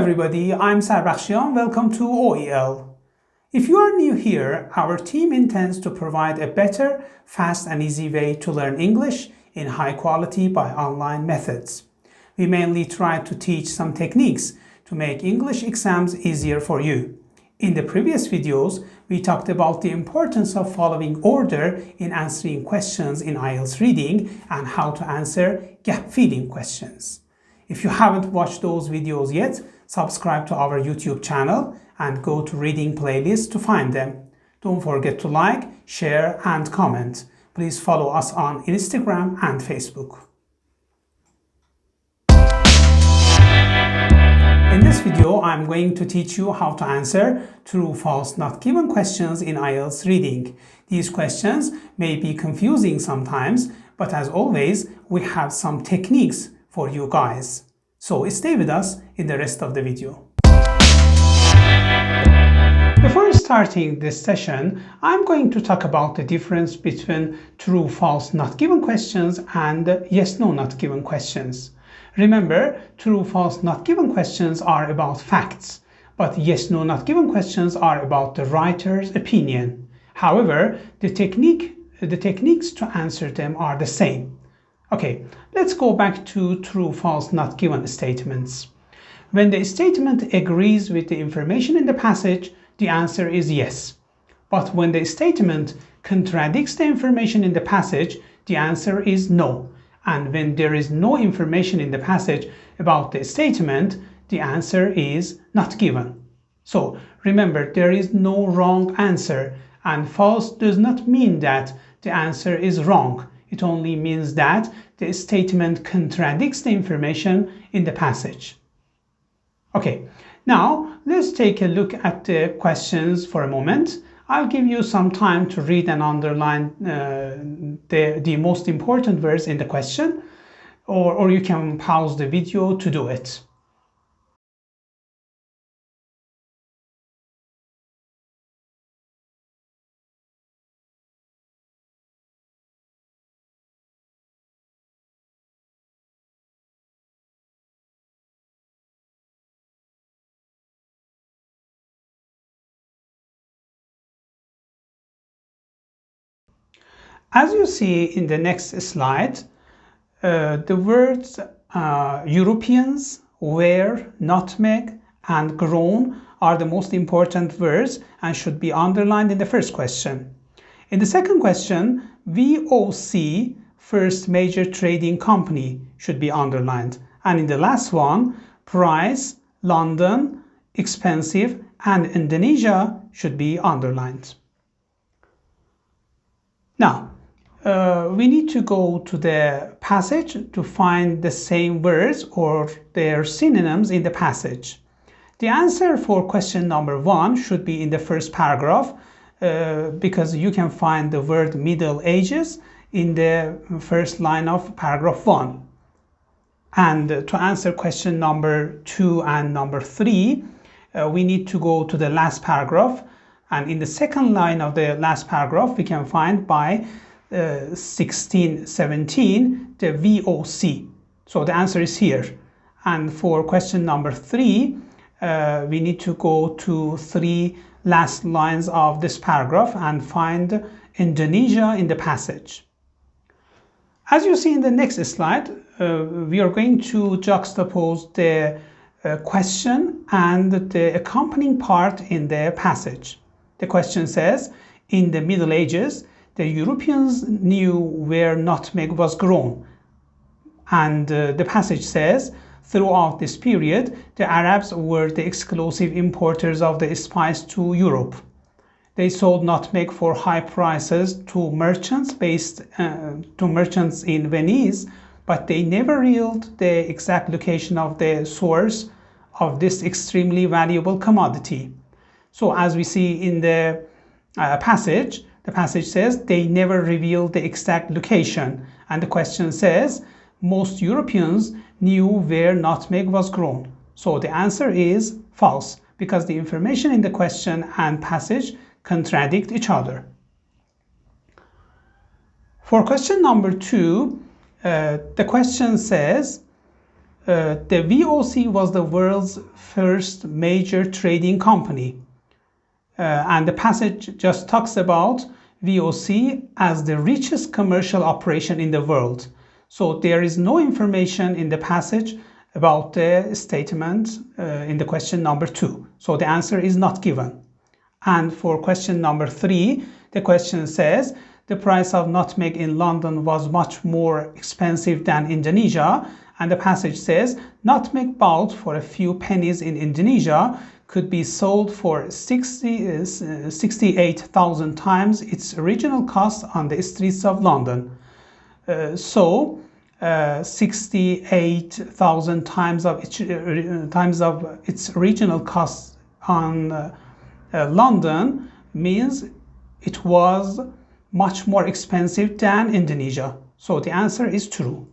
everybody, I'm Quesrtions. Welcome to OEL. If you are new here, our team intends to provide a better, fast and easy way to learn English in high quality by online methods. We mainly try to teach some techniques to make English exams easier for you. In the previous videos, we talked about the importance of following order in answering questions in Ielts reading and how to answer gap-filling questions. If you haven't watched those videos yet, subscribe to our YouTube channel and go to reading playlist to find them. Don't forget to like, share and comment. Please follow us on Instagram and Facebook. In this video, I'm going to teach you how to answer true, false, not given questions in Ielts reading. These questions may be confusing sometimes, but as always, we have some techniques for you guys. So stay with us in the rest of the video. Before starting this session, I'm going to talk about the difference between true, false, not given questions and yes, no, not given questions. Remember, true, false, not given questions are about facts, but yes, no, not given questions are about the writer's opinion. However, the techniques to answer them are the same. Okay, let's go back to true, false, not given statements. When the statement agrees with the information in the passage, the answer is yes. But when the statement contradicts the information in the passage, the answer is no. And when there is no information in the passage about the statement, the answer is not given. So remember, there is no wrong answer, and false does not mean that the answer is wrong. It only means that the statement contradicts the information in the passage. Okay, now let's take a look at the questions for a moment. I'll give you some time to read and underline the most important words in the question, or you can pause the video to do it. As you see in the next slide, the words Europeans, were, nutmeg, and grown are the most important words and should be underlined in the first question. In the second question, VOC, first major trading company, should be underlined. And in the last one, price, London, expensive, and Indonesia should be underlined. Now, we need to go to the passage to find the same words or their synonyms in the passage. The answer for question number 1 should be in the first paragraph because you can find the word Middle Ages in the first line of paragraph 1. And to answer question number 2 and number 3, we need to go to the last paragraph. And in the second line of the last paragraph, we can find by 1617 the VOC. So the answer is here. And for question number 3, we need to go to 3 last lines of this paragraph and find Indonesia in the passage. As you see in the next slide, we are going to juxtapose the question and the accompanying part in the passage. The question says, in the Middle Ages, the Europeans knew where nutmeg was grown. And the passage says, throughout this period, the Arabs were the exclusive importers of the spice to Europe. They sold nutmeg for high prices to merchants in Venice, but they never revealed the exact location of the source of this extremely valuable commodity. So as we see in the passage says they never revealed the exact location. And the question says most Europeans knew where nutmeg was grown. So the answer is false because the information in the question and passage contradict each other. For question number 2, the question says The VOC was the world's first major trading company. And the passage just talks about VOC as the richest commercial operation in the world. So there is no information in the passage about the statement in the question number 2. So the answer is not given. And for question number 3, the question says, the price of nutmeg in London was much more expensive than Indonesia. And the passage says, nutmeg bought for a few pennies in Indonesia could be sold for 68,000 times its original cost on the streets of London. 68,000 times of its original cost on London means it was much more expensive than Indonesia. So the answer is true.